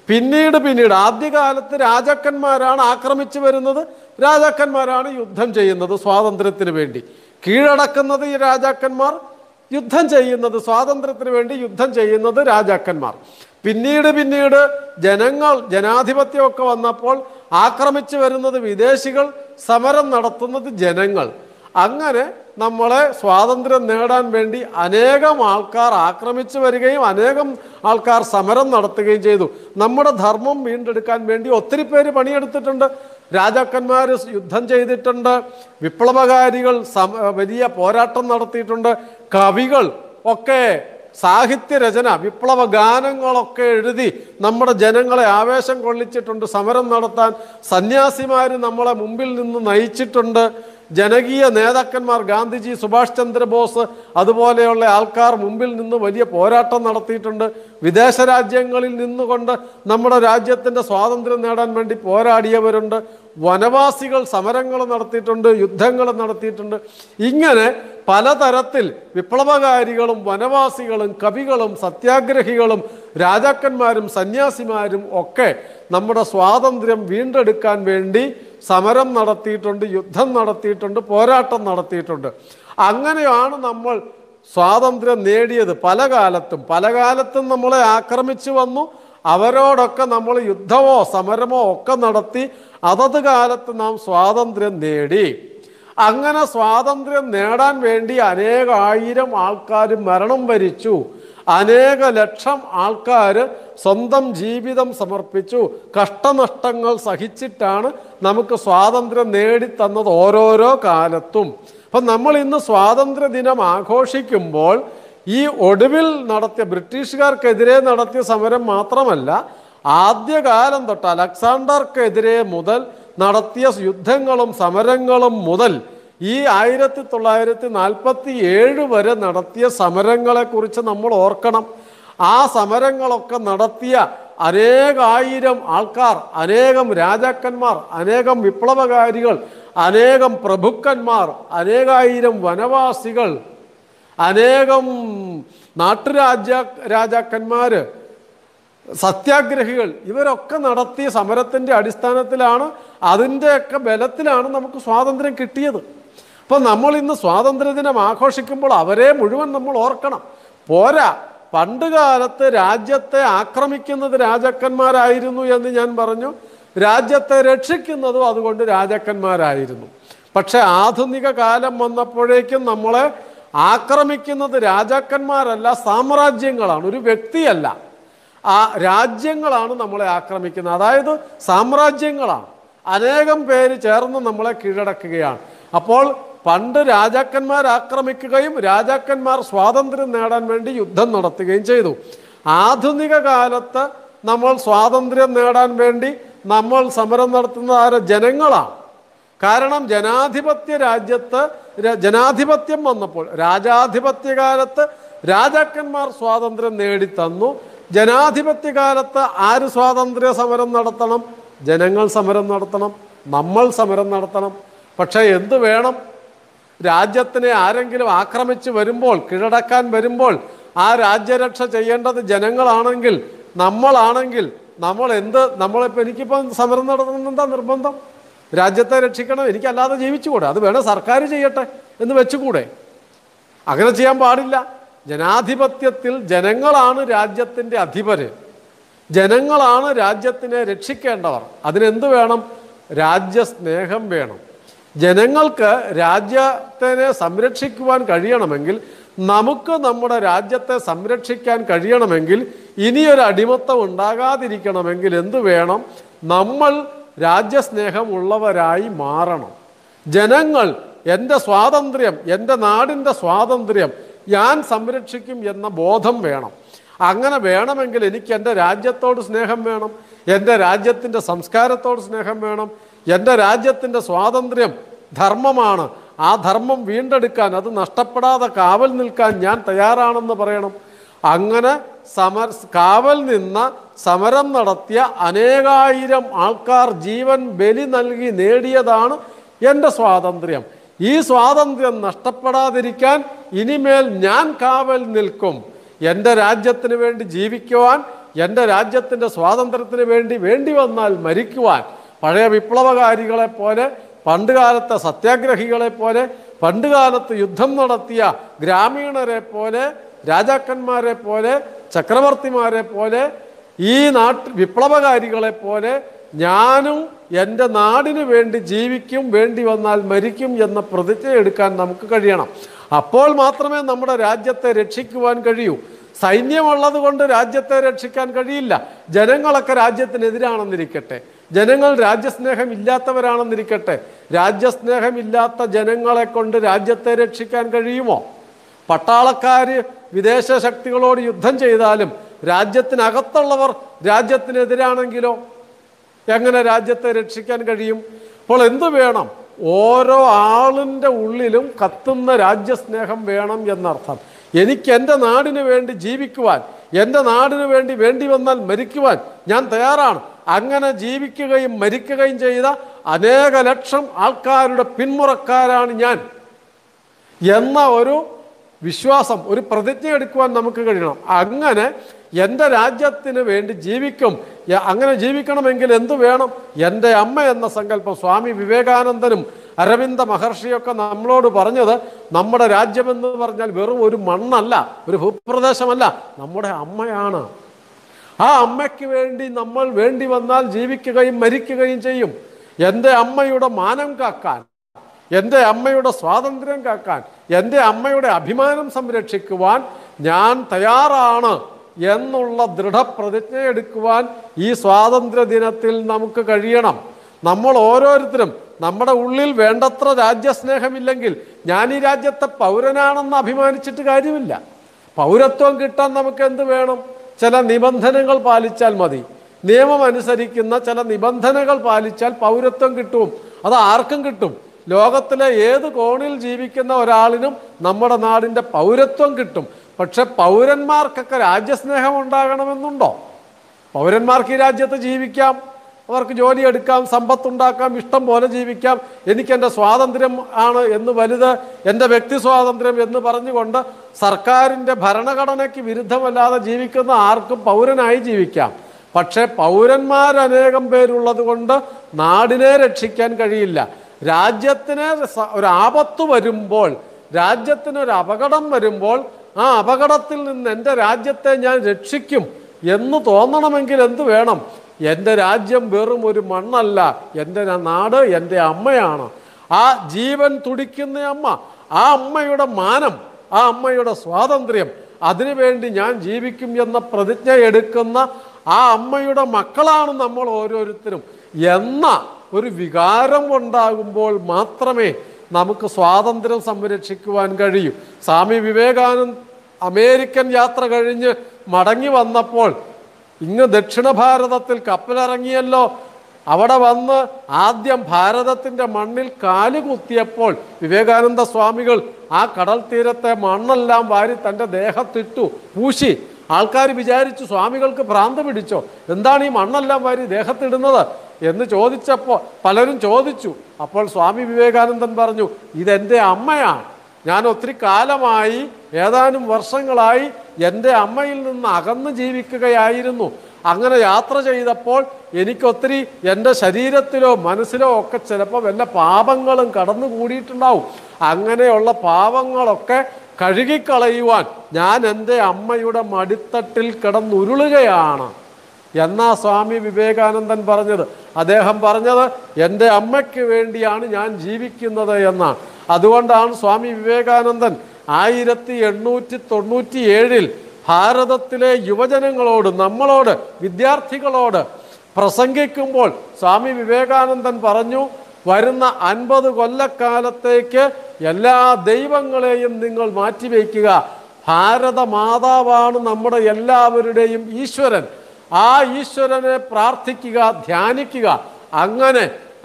പിന്നീട് ആദ്യകാലത്ത് രാജാക്കന്മാരാണ് ആക്രമിച്ചു വരുന്നത്, രാജാക്കന്മാരാണ് യുദ്ധം ചെയ്യുന്നത് സ്വാതന്ത്ര്യത്തിന് വേണ്ടി. കീഴടക്കുന്നത് ഈ രാജാക്കന്മാർ, യുദ്ധം ചെയ്യുന്നത് സ്വാതന്ത്ര്യത്തിന് വേണ്ടി യുദ്ധം ചെയ്യുന്നത് രാജാക്കന്മാർ. പിന്നീട് ജനാധിപത്യമൊക്കെ വന്നപ്പോൾ ആക്രമിച്ചു വരുന്നത് വിദേശികൾ, സമരം നടത്തുന്നത് ജനങ്ങൾ. അങ്ങനെ നമ്മളെ സ്വാതന്ത്ര്യം നേടാൻ വേണ്ടി അനേകം ആൾക്കാർ ആക്രമിച്ചു വരികയും അനേകം ആൾക്കാർ സമരം നടത്തുകയും ചെയ്തു. നമ്മുടെ ധർമ്മം വീണ്ടെടുക്കാൻ വേണ്ടി ഒത്തിരി പേര് പണിയെടുത്തിട്ടുണ്ട്. രാജാക്കന്മാർ യുദ്ധം ചെയ്തിട്ടുണ്ട്, വിപ്ലവകാരികൾ വലിയ പോരാട്ടം നടത്തിയിട്ടുണ്ട്, കവികൾ ഒക്കെ സാഹിത്യരചന, വിപ്ലവ ഗാനങ്ങളൊക്കെ എഴുതി നമ്മുടെ ജനങ്ങളെ ആവേശം കൊള്ളിച്ചിട്ടുണ്ട് സമരം നടത്താൻ. സന്യാസിമാർ നമ്മളെ മുമ്പിൽ നിന്ന് നയിച്ചിട്ടുണ്ട്. ജനകീയ നേതാക്കന്മാർ, ഗാന്ധിജി, സുഭാഷ് ചന്ദ്രബോസ് അതുപോലെയുള്ള ആൾക്കാർ മുമ്പിൽ നിന്ന് വലിയ പോരാട്ടം നടത്തിയിട്ടുണ്ട്. വിദേശ രാജ്യങ്ങളിൽ നിന്നുകൊണ്ട് നമ്മുടെ രാജ്യത്തിൻ്റെ സ്വാതന്ത്ര്യം നേടാൻ വേണ്ടി പോരാടിയവരുണ്ട്. വനവാസികൾ സമരങ്ങൾ നടത്തിയിട്ടുണ്ട്, യുദ്ധങ്ങൾ നടത്തിയിട്ടുണ്ട്. ഇങ്ങനെ പലതരത്തിൽ വിപ്ലവകാരികളും വനവാസികളും കവികളും സത്യാഗ്രഹികളും രാജാക്കന്മാരും സന്യാസിമാരും ഒക്കെ നമ്മുടെ സ്വാതന്ത്ര്യം വീണ്ടെടുക്കാൻ വേണ്ടി സമരം നടത്തിയിട്ടുണ്ട്, യുദ്ധം നടത്തിയിട്ടുണ്ട്, പോരാട്ടം നടത്തിയിട്ടുണ്ട്. അങ്ങനെയാണ് നമ്മൾ സ്വാതന്ത്ര്യം നേടിയത്. പല കാലത്തും നമ്മളെ ആക്രമിച്ചു വന്നു. അവരോടൊക്കെ നമ്മൾ യുദ്ധമോ സമരമോ ഒക്കെ നടത്തി അതത് കാലത്ത് നാം സ്വാതന്ത്ര്യം നേടി. അങ്ങനെ സ്വാതന്ത്ര്യം നേടാൻ വേണ്ടി അനേകായിരം ആൾക്കാർ മരണം വരിച്ചു. അനേക ലക്ഷം ആൾക്കാർ സ്വന്തം ജീവിതം സമർപ്പിച്ചു. കഷ്ടനഷ്ടങ്ങൾ സഹിച്ചിട്ടാണ് നമുക്ക് സ്വാതന്ത്ര്യം നേടിത്തന്നത് ഓരോരോ കാലത്തും. അപ്പം നമ്മൾ ഇന്ന് സ്വാതന്ത്ര്യ ദിനം ആഘോഷിക്കുമ്പോൾ ഈ ഒടുവിൽ നടത്തിയ ബ്രിട്ടീഷുകാർക്കെതിരെ നടത്തിയ സമരം മാത്രമല്ല, ആദ്യകാലം തൊട്ട് അലക്സാണ്ടർക്കെതിരെ മുതൽ നടത്തിയ യുദ്ധങ്ങളും സമരങ്ങളും മുതൽ ഈ 1947 വരെ നടത്തിയ സമരങ്ങളെക്കുറിച്ച് നമ്മൾ ഓർക്കണം. ആ സമരങ്ങളൊക്കെ നടത്തിയ അനേകായിരം ആൾക്കാർ, അനേകം രാജാക്കന്മാർ, അനേകം വിപ്ലവകാരികൾ, അനേകം പ്രഭുക്കന്മാർ, അനേകായിരം വനവാസികൾ, അനേകം രാജാക്കന്മാർ, സത്യാഗ്രഹികൾ, ഇവരൊക്കെ നടത്തിയ സമരത്തിൻ്റെ അടിസ്ഥാനത്തിലാണ്, അതിൻ്റെയൊക്കെ ബലത്തിലാണ് നമുക്ക് സ്വാതന്ത്ര്യം കിട്ടിയത്. അപ്പം നമ്മൾ ഇന്ന് സ്വാതന്ത്ര്യദിനം ആഘോഷിക്കുമ്പോൾ അവരെ മുഴുവൻ നമ്മൾ ഓർക്കണം. പോരാ, പണ്ട് കാലത്ത് രാജ്യത്തെ ആക്രമിക്കുന്നത് രാജാക്കന്മാരായിരുന്നു എന്ന് ഞാൻ പറഞ്ഞു, രാജ്യത്തെ രക്ഷിക്കുന്നതും അതുകൊണ്ട് രാജാക്കന്മാരായിരുന്നു. പക്ഷെ ആധുനിക കാലം വന്നപ്പോഴേക്കും നമ്മളെ ആക്രമിക്കുന്നത് രാജാക്കന്മാരല്ല, സാമ്രാജ്യങ്ങളാണ്, ഒരു വ്യക്തിയല്ല. ആ രാജ്യങ്ങളാണ് നമ്മളെ ആക്രമിക്കുന്നത്. അതായത് സാമ്രാജ്യങ്ങളാണ്, അനേകം പേര് ചേർന്ന് നമ്മളെ കീഴടക്കുകയാണ്. അപ്പോൾ പണ്ട് രാജാക്കന്മാർ ആക്രമിക്കുകയും രാജാക്കന്മാർ സ്വാതന്ത്ര്യം നേടാൻ വേണ്ടി യുദ്ധം നടത്തുകയും ചെയ്തു. ആധുനിക കാലത്ത് നമ്മൾ സ്വാതന്ത്ര്യം നേടാൻ വേണ്ടി നമ്മൾ സമരം നടത്തുന്ന ജനങ്ങളാണ്. കാരണം ജനാധിപത്യ രാജ്യത്ത് ജനാധിപത്യം വന്നപ്പോൾ, രാജാധിപത്യകാലത്ത് രാജാക്കന്മാർ സ്വാതന്ത്ര്യം നേടിത്തന്നു. ജനാധിപത്യ കാലത്ത് ആര് സ്വാതന്ത്ര്യ സമരം നടത്തണം? ജനങ്ങൾ സമരം നടത്തണം, നമ്മൾ സമരം നടത്തണം. പക്ഷേ എന്ത് വേണം? രാജ്യത്തിനെ ആരെങ്കിലും ആക്രമിച്ച് വരുമ്പോൾ, കീഴടക്കാൻ വരുമ്പോൾ ആ രാജ്യരക്ഷ ചെയ്യേണ്ടത് ജനങ്ങളാണെങ്കിൽ, നമ്മളിപ്പോൾ എനിക്കിപ്പം സമരം നടത്തണം എന്താ നിർബന്ധം? രാജ്യത്തെ രക്ഷിക്കണം, എനിക്കല്ലാതെ ജീവിച്ചുകൂടെ, അത് വേണം സർക്കാർ ചെയ്യട്ടെ എന്ന് വെച്ചുകൂടെ? അങ്ങനെ ചെയ്യാൻ പാടില്ല. ജനാധിപത്യത്തിൽ ജനങ്ങളാണ് രാജ്യത്തിൻ്റെ അധിപര്, ജനങ്ങളാണ് രാജ്യത്തിനെ രക്ഷിക്കേണ്ടവർ. അതിനെന്ത് വേണം? രാജ്യസ്നേഹം വേണം. ജനങ്ങൾക്ക് രാജ്യത്തിനെ സംരക്ഷിക്കുവാൻ കഴിയണമെങ്കിൽ, നമുക്ക് നമ്മുടെ രാജ്യത്തെ സംരക്ഷിക്കാൻ കഴിയണമെങ്കിൽ, ഇനിയൊരു അടിമത്തം ഉണ്ടാകാതിരിക്കണമെങ്കിൽ എന്ത് വേണം? നമ്മൾ രാജ്യസ്നേഹമുള്ളവരായി മാറണം. ജനങ്ങൾ എൻ്റെ സ്വാതന്ത്ര്യം, എൻ്റെ നാടിൻ്റെ സ്വാതന്ത്ര്യം ഞാൻ സംരക്ഷിക്കും എന്ന ബോധം വേണം. അങ്ങനെ വേണമെങ്കിൽ എനിക്ക് എൻ്റെ രാജ്യത്തോട് സ്നേഹം വേണം, എൻ്റെ രാജ്യത്തിൻ്റെ സംസ്കാരത്തോട് സ്നേഹം വേണം. എൻ്റെ രാജ്യത്തിൻ്റെ സ്വാതന്ത്ര്യം ധർമ്മമാണ്, ആ ധർമ്മം വീണ്ടെടുക്കാൻ, അത് നഷ്ടപ്പെടാതെ കാവൽ നിൽക്കാൻ ഞാൻ തയ്യാറാണെന്ന് പറയണം. അങ്ങനെ കാവൽ നിന്ന സമരം നടത്തിയ അനേകായിരം ആൾക്കാർ ജീവൻ ബലി നൽകി നേടിയതാണ് എൻ്റെ സ്വാതന്ത്ര്യം. ഈ സ്വാതന്ത്ര്യം നഷ്ടപ്പെടാതിരിക്കാൻ ഇനിമേൽ ഞാൻ കാവൽ നിൽക്കും. എൻ്റെ രാജ്യത്തിന് വേണ്ടി ജീവിക്കുവാൻ, എൻ്റെ രാജ്യത്തിൻ്റെ സ്വാതന്ത്ര്യത്തിന് വേണ്ടി വന്നാൽ മരിക്കുവാൻ. പഴയ വിപ്ലവകാരികളെ പോലെ, പണ്ടുകാലത്തെ സത്യാഗ്രഹികളെ പോലെ, പണ്ടുകാലത്ത് യുദ്ധം നടത്തിയ ഗ്രാമീണരെ പോലെ, രാജാക്കന്മാരെ പോലെ, ചക്രവർത്തിമാരെ പോലെ, ഈ വിപ്ലവകാരികളെ പോലെ ഞാനും എൻ്റെ നാടിന് വേണ്ടി ജീവിക്കും, വേണ്ടി വന്നാൽ മരിക്കും എന്ന പ്രതിജ്ഞ എടുക്കാൻ നമുക്ക് കഴിയണം. അപ്പോൾ മാത്രമേ നമ്മുടെ രാജ്യത്തെ രക്ഷിക്കുവാൻ കഴിയൂ. സൈന്യമുള്ളത് കൊണ്ട് രാജ്യത്തെ രക്ഷിക്കാൻ കഴിയില്ല. ജനങ്ങളൊക്കെ രാജ്യത്തിനെതിരാണെന്നിരിക്കട്ടെ, ജനങ്ങൾ രാജ്യസ്നേഹം ഇല്ലാത്തവരാണെന്നിരിക്കട്ടെ, രാജ്യസ്നേഹമില്ലാത്ത ജനങ്ങളെ കൊണ്ട് രാജ്യത്തെ രക്ഷിക്കാൻ കഴിയുമോ? പട്ടാളക്കാർ വിദേശ ശക്തികളോട് യുദ്ധം ചെയ്താലും രാജ്യത്തിനകത്തുള്ളവർ രാജ്യത്തിനെതിരാണെങ്കിലോ എങ്ങനെ രാജ്യത്തെ രക്ഷിക്കാൻ കഴിയും? അപ്പോൾ എന്തു വേണം? ഓരോ ആളിൻ്റെ ഉള്ളിലും കത്തുന്ന രാജ്യസ്നേഹം വേണം എന്നർത്ഥം. എനിക്ക് എൻ്റെ നാടിന് വേണ്ടി ജീവിക്കുവാൻ, എൻ്റെ നാടിന് വേണ്ടി വന്നാൽ മരിക്കുവാൻ ഞാൻ തയ്യാറാണ്. അങ്ങനെ ജീവിക്കുകയും മരിക്കുകയും ചെയ്ത അനേക ലക്ഷം ആൾക്കാരുടെ പിന്മുറക്കാരാണ് ഞാൻ എന്ന ഒരു വിശ്വാസം, ഒരു പ്രതിജ്ഞ എടുക്കുവാൻ നമുക്ക് കഴിയണം. അങ്ങനെ എൻ്റെ രാജ്യത്തിന് വേണ്ടി ജീവിക്കും. അങ്ങനെ ജീവിക്കണമെങ്കിൽ എന്തു വേണം? എൻ്റെ അമ്മ എന്ന സങ്കല്പം. സ്വാമി വിവേകാനന്ദനും അരവിന്ദ മഹർഷിയൊക്കെ നമ്മളോട് പറഞ്ഞത്, നമ്മുടെ രാജ്യമെന്ന് പറഞ്ഞാൽ വെറും ഒരു മണ്ണല്ല, ഒരു ഭൂപ്രദേശമല്ല, നമ്മുടെ അമ്മയാണ്. ആ അമ്മയ്ക്ക് വേണ്ടി നമ്മൾ വേണ്ടി വന്നാൽ ജീവിക്കുകയും മരിക്കുകയും ചെയ്യും. എൻ്റെ അമ്മയുടെ മാനം കാക്കാൻ, എൻ്റെ അമ്മയുടെ സ്വാതന്ത്ര്യം കാക്കാൻ, എൻ്റെ അമ്മയുടെ അഭിമാനം സംരക്ഷിക്കുവാൻ ഞാൻ തയ്യാറാണ് എന്നുള്ള ദൃഢപ്രതിജ്ഞ എടുക്കുവാൻ ഈ സ്വാതന്ത്ര്യ ദിനത്തിൽ നമുക്ക് കഴിയണം. നമ്മൾ ഓരോരുത്തരും നമ്മുടെ ഉള്ളിൽ വേണ്ടത്ര രാജ്യസ്നേഹമില്ലെങ്കിൽ ഞാൻ ഈ രാജ്യത്തെ പൗരനാണെന്ന് അഭിമാനിച്ചിട്ട് കാര്യമില്ല. പൗരത്വം കിട്ടാൻ നമുക്ക് എന്ത് വേണം? ചില നിബന്ധനകൾ പാലിച്ചാൽ മതി. നിയമം അനുസരിക്കുന്ന ചില നിബന്ധനകൾ പാലിച്ചാൽ പൗരത്വം കിട്ടും. അത് ആർക്കും കിട്ടും. ലോകത്തിലെ ഏത് കോണിൽ ജീവിക്കുന്ന ഒരാളിനും നമ്മുടെ നാടിൻ്റെ പൗരത്വം കിട്ടും. പക്ഷെ പൗരന്മാർക്കൊക്കെ രാജ്യസ്നേഹം ഉണ്ടാകണമെന്നുണ്ടോ? പൗരന്മാർക്ക് ഈ രാജ്യത്ത് ജീവിക്കാം, അവർക്ക് ജോലിയെടുക്കാം, സമ്പത്തുണ്ടാക്കാം, ഇഷ്ടം പോലെ ജീവിക്കാം. എനിക്കെൻ്റെ സ്വാതന്ത്ര്യം ആണ് എന്ന് വലുത്, എൻ്റെ വ്യക്തി സ്വാതന്ത്ര്യം എന്ന് പറഞ്ഞുകൊണ്ട് സർക്കാരിൻ്റെ ഭരണഘടനയ്ക്ക് വിരുദ്ധമല്ലാതെ ജീവിക്കുന്ന ആർക്കും പൗരനായി ജീവിക്കാം. പക്ഷേ പൗരന്മാരനേകം പേരുള്ളത് കൊണ്ട് നാടിനെ രക്ഷിക്കാൻ കഴിയില്ല. രാജ്യത്തിന് ഒരു ആപത്ത് വരുമ്പോൾ, രാജ്യത്തിനൊരു അപകടം വരുമ്പോൾ ആ അപകടത്തിൽ നിന്ന് എൻ്റെ രാജ്യത്തെ ഞാൻ രക്ഷിക്കും എന്ന് തോന്നണമെങ്കിൽ എന്ത് വേണം? എൻ്റെ രാജ്യം വെറും ഒരു മണ്ണല്ല, എൻ്റെ നാട് എൻ്റെ അമ്മയാണ്. ആ ജീവൻ തുടിക്കുന്ന അമ്മ, ആ അമ്മയുടെ മാനം, ആ അമ്മയുടെ സ്വാതന്ത്ര്യം, അതിനുവേണ്ടി ഞാൻ ജീവിക്കും എന്ന പ്രതിജ്ഞ എടുക്കുന്ന ആ അമ്മയുടെ മക്കളാണ് നമ്മൾ ഓരോരുത്തരും എന്ന ഒരു വികാരം ഉണ്ടാകുമ്പോൾ മാത്രമേ നമുക്ക് സ്വാതന്ത്ര്യം സംരക്ഷിക്കുവാൻ കഴിയൂ. സ്വാമി വിവേകാനന്ദ അമേരിക്കൻ യാത്ര കഴിഞ്ഞ് മടങ്ങി വന്നപ്പോൾ ഇങ്ങ് ദക്ഷിണ ഭാരതത്തിൽ കപ്പലിറങ്ങിയല്ലോ. അവിടെ വന്ന് ആദ്യം ഭാരതത്തിൻ്റെ മണ്ണിൽ കാലുകുത്തിയപ്പോൾ വിവേകാനന്ദ സ്വാമികൾ ആ കടൽ തീരത്തെ മണ്ണെല്ലാം വാരി തൻ്റെ ദേഹത്തിട്ടു, പൂശി. ആൾക്കാർ വിചാരിച്ചു സ്വാമികൾക്ക് ഭ്രാന്ത് പിടിച്ചോ, എന്താണ് ഈ മണ്ണെല്ലാം വാരി ദേഹത്തിടുന്നത് എന്ന് ചോദിച്ചപ്പോൾ പലരും ചോദിച്ചു. അപ്പോൾ സ്വാമി വിവേകാനന്ദൻ പറഞ്ഞു, ഇതെൻ്റെ അമ്മയാണ്. ഞാൻ ഒത്തിരി കാലമായി, ഏതാനും വർഷങ്ങളായി എൻ്റെ അമ്മയിൽ നിന്ന് അകന്ന് ജീവിക്കുകയായിരുന്നു. അങ്ങനെ യാത്ര ചെയ്തപ്പോൾ എനിക്കൊത്തിരി എൻ്റെ ശരീരത്തിലോ മനസ്സിലോ ഒക്കെ ചിലപ്പോൾ വല്ല പാപങ്ങളും കടന്നു കൂടിയിട്ടുണ്ടാവും. അങ്ങനെയുള്ള പാപങ്ങളൊക്കെ കഴുകിക്കളയുവാൻ ഞാൻ എൻ്റെ അമ്മയുടെ മടിത്തട്ടിൽ കിടന്നുരുളുകയാണ് എന്നാ സ്വാമി വിവേകാനന്ദൻ പറഞ്ഞത്. അദ്ദേഹം പറഞ്ഞത് എൻ്റെ അമ്മയ്ക്ക് വേണ്ടിയാണ് ഞാൻ ജീവിക്കുന്നത് എന്നാണ്. അതുകൊണ്ടാണ് സ്വാമി വിവേകാനന്ദൻ 1897 ഭാരതത്തിലെ യുവജനങ്ങളോട്, നമ്മളോട്, വിദ്യാർത്ഥികളോട് പ്രസംഗിക്കുമ്പോൾ സ്വാമി വിവേകാനന്ദൻ പറഞ്ഞു, വരുന്ന 50 കൊല്ലക്കാലത്തേക്ക് എല്ലാ ദൈവങ്ങളെയും നിങ്ങൾ മാറ്റിവെക്കുക. ഭാരത മാതാവാണ് നമ്മുടെ എല്ലാവരുടെയും ഈശ്വരൻ. ആ ഈശ്വരനെ പ്രാർത്ഥിക്കുക, ധ്യാനിക്കുക. അങ്ങനെ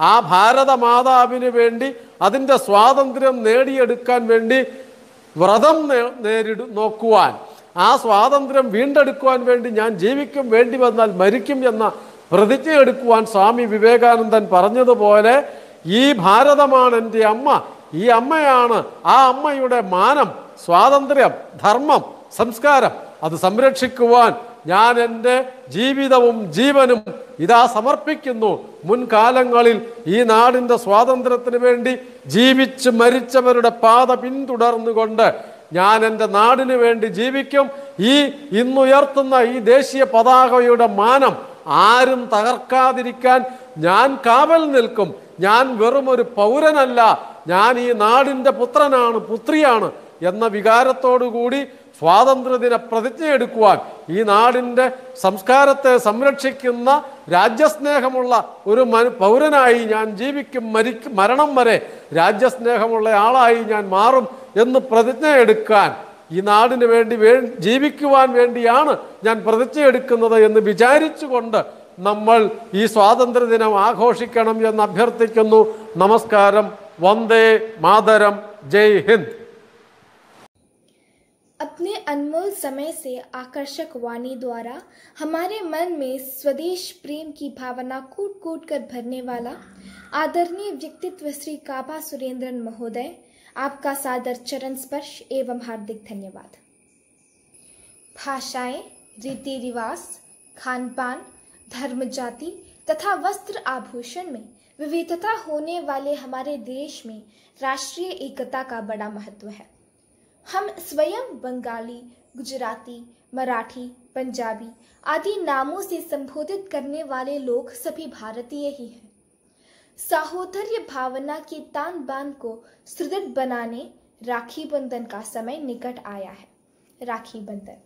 ആ ഭാരത മാതാവിന് വേണ്ടി, അതിൻ്റെ സ്വാതന്ത്ര്യം നേടിയെടുക്കാൻ വേണ്ടി വ്രതം നോക്കുവാൻ, ആ സ്വാതന്ത്ര്യം വീണ്ടെടുക്കുവാൻ വേണ്ടി ഞാൻ ജീവിക്കും, വേണ്ടി വന്നാൽ മരിക്കും എന്ന പ്രതിജ്ഞ എടുക്കുവാൻ സ്വാമി വിവേകാനന്ദൻ പറഞ്ഞതുപോലെ ഈ ഭാരതമാണ് എൻ്റെ അമ്മ, ഈ അമ്മയാണ്, ആ അമ്മയുടെ മാനം, സ്വാതന്ത്ര്യം, ധർമ്മം, സംസ്കാരം അത് സംരക്ഷിക്കുവാൻ ഞാൻ എൻ്റെ ജീവിതവും ജീവനും ഇതാ സമർപ്പിക്കുന്നു. മുൻകാലങ്ങളിൽ ഈ നാടിൻ്റെ സ്വാതന്ത്ര്യത്തിന് വേണ്ടി ജീവിച്ച് മരിച്ചവരുടെ പാത പിന്തുടർന്നുകൊണ്ട് ഞാൻ എൻ്റെ നാടിന് വേണ്ടി ജീവിക്കും. ഈ ഇന്നുയർത്തുന്ന ഈ ദേശീയ പതാകയുടെ മാനം ആരും തകർക്കാതിരിക്കാൻ ഞാൻ കാവൽ നിൽക്കും. ഞാൻ വെറുമൊരു പൗരനല്ല, ഞാൻ ഈ നാടിൻ്റെ പുത്രനാണ്, പുത്രിയാണ് എന്ന വികാരത്തോടുകൂടി സ്വാതന്ത്ര്യദിന പ്രതിജ്ഞയെടുക്കുവാൻ, ഈ നാടിൻ്റെ സംസ്കാരത്തെ സംരക്ഷിക്കുന്ന രാജ്യസ്നേഹമുള്ള ഒരു പൗരനായി ഞാൻ ജീവിക്കും. മരണം വരെ രാജ്യസ്നേഹമുള്ള ആളായി ഞാൻ മാറും എന്ന് പ്രതിജ്ഞയെടുക്കാൻ, ഈ നാടിന് വേണ്ടി ജീവിക്കുവാൻ വേണ്ടിയാണ് ഞാൻ പ്രതിജ്ഞയെടുക്കുന്നത് എന്ന് വിചാരിച്ചുകൊണ്ട് നമ്മൾ ഈ സ്വാതന്ത്ര്യദിനം ആഘോഷിക്കണം എന്ന് അഭ്യർത്ഥിക്കുന്നു. നമസ്കാരം. വന്ദേ മാതരം. ജയ് ഹിന്ദ്. अपने अनमोल समय से आकर्षक वाणी द्वारा हमारे मन में स्वदेश प्रेम की भावना कूट कूट कर भरने वाला आदरणीय व्यक्तित्व श्री काबा सुरेंद्रन महोदय, आपका सादर चरण स्पर्श एवं हार्दिक धन्यवाद। भाषाएं, रीति रिवाज, खान पान, धर्म, जाति तथा वस्त्र आभूषण में विविधता होने वाले हमारे देश में राष्ट्रीय एकता का बड़ा महत्व है। हम स्वयं बंगाली, गुजराती, मराठी, पंजाबी आदि नामों से संबोधित करने वाले लोग सभी भारतीय ही हैं। साहोदर्य भावना की तान बान को सुदृढ़ बनाने राखी बंधन का समय निकट आया है। राखी बंधन।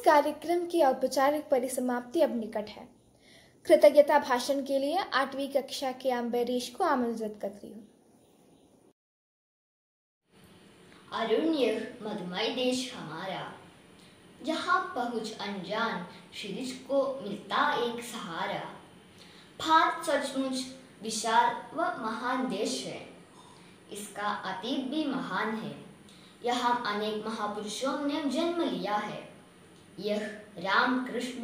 कार्यक्रम की औपचारिक परिसमाप्ति अब निकट है। कृतज्ञता भाषण के लिए 8वीं कक्षा के अम्बरीश को आमंत्रित करती हूँ। अरण्य मधुमय देश हमारा, जहाँ पहुँच अनजान शिरीष को मिलता एक सहारा। भारत सचमुच विशाल व महान देश है, इसका अतीत भी महान है। यहाँ अनेक महापुरुषों ने जन्म लिया है। यह राम कृष्ण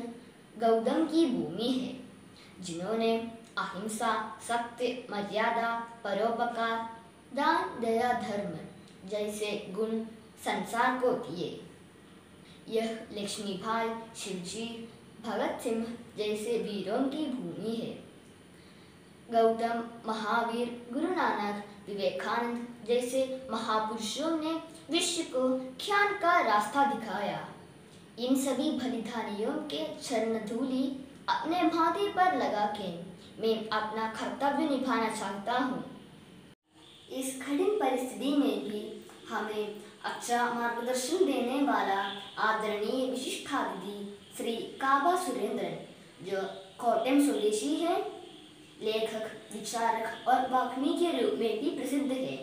गौतम की भूमि है, जिन्होंने अहिंसा, सत्य, मर्यादा, परोपकार, दान, दया, धर्म जैसे गुण संसार को दिए। यह लक्ष्मीबाई, शिवजी, भगत सिंह जैसे वीरों की भूमि है। गौतम, महावीर, गुरु नानक, विवेकानंद जैसे महापुरुषों ने विश्व को ज्ञान का रास्ता दिखाया। इन सभी बलिदानियों के चरण धूलि अपने माथे पर लगा के मैं अपना कर्तव्य निभाना चाहता हूँ। इस कठिन परिस्थिति में भी हमें अच्छा मार्गदर्शन देने वाला आदरणीय विशिष्टातिथि श्री काबा सुरेंद्रन, जो कोट्टयम स्वदेशी है, लेखक, विचारक और वाग्मी के रूप में भी प्रसिद्ध है।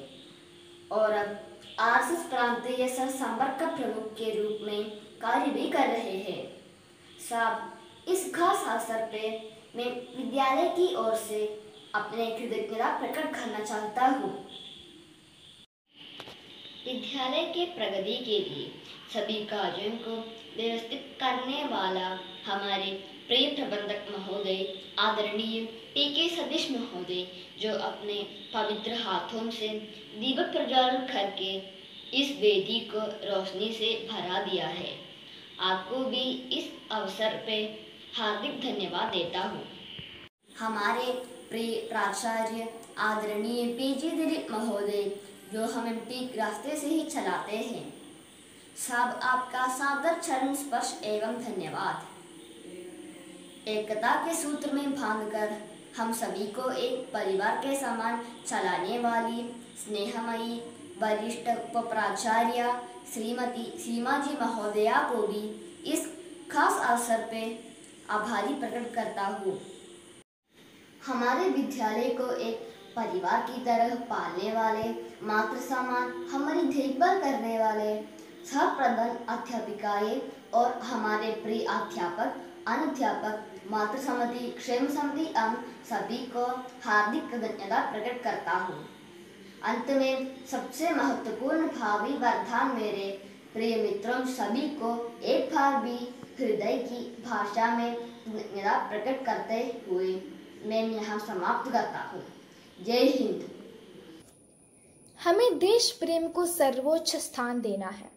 और अब आरएसएस प्रांतीय सह संपर्क प्रमुख के रूप में कार्य भी कर रहे हैं। साहब, इस खास अवसर पे मैं विद्यालय की ओर से अपने कृतज्ञता प्रकट करना चाहता हूँ। विद्यालय के प्रगति के लिए सभी कार्यों को व्यवस्थित करने वाला हमारे प्रिय प्रबंधक महोदय आदरणीय पीके सतीश महोदय, जो अपने पवित्र हाथों से दीपक प्रज्वलित करके इस वेदी को रोशनी से भरा दिया है। आपको भी इस अवसर पे हार्दिक धन्यवाद देता हूँ। हमारे प्रिय प्राचार्य आदरणीय पीजी दिलीप महोदय, जो हमें ठीक रास्ते से ही चलाते हैं। साहब, आपका सादर चरण स्पर्श एवं धन्यवाद। एकता के सूत्र में बांधकर हम सभी को एक परिवार के समान चलाने वाली स्नेहमयी वरिष्ठ प्राचार्य श्रीमती सीमा जी महोदया को भी इस खास अवसर पे आभारी प्रकट करता हूँ। हमारे विद्यालय को एक परिवार की तरह पालने वाले, मातृ समान हमारी देखभाल करने वाले सह प्रधान अध्यापिकाएं और हमारे प्रिय अध्यापक, अनुध्यापक, मातृ समिति, क्षेम समिति अंग सभी को हार्दिक कृतज्ञता प्रकट करता हूँ। अंत में सबसे महत्वपूर्ण भावी वरदान मेरे प्रिय मित्रों सभी को एक बार भी हृदय की भाषा में कृतज्ञता प्रकट करते हुए मैं यहाँ समाप्त करता हूँ। जय हिंद। हमें देश प्रेम को सर्वोच्च स्थान देना है।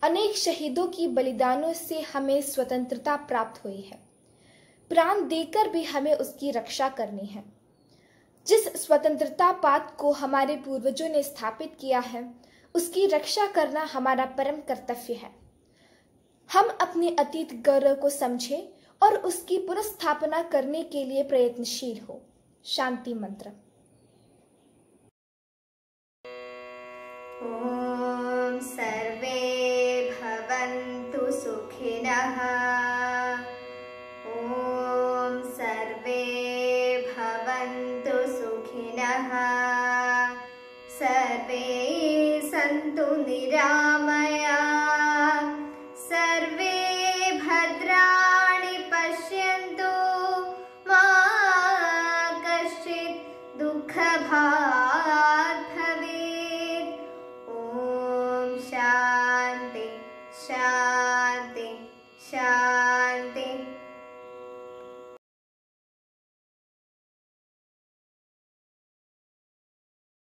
अनेक शहीदों की बलिदानों से हमें स्वतंत्रता प्राप्त हुई है। प्राण देकर भी हमें उसकी रक्षा करनी है। जिस स्वतंत्रता पात को हमारे पूर्वजों ने स्थापित किया है, उसकी रक्षा करना हमारा परम कर्तव्य है। हम अपने अतीत गौरव को समझें और उसकी पुनर्स्थापना करने के लिए प्रयत्नशील हो। शांति मंत्र। ॐ सर्वे भवन्तु सुखिनः। ॐ सर्वे भवन्तु सुखिनः। सर्वे सन्तु निरामया। सर्वे भद्राणि पश्यन्तु। मा कश्चित् दुःखभाग् भवेत्। ॐ शान्ति शान्ति शान्ति।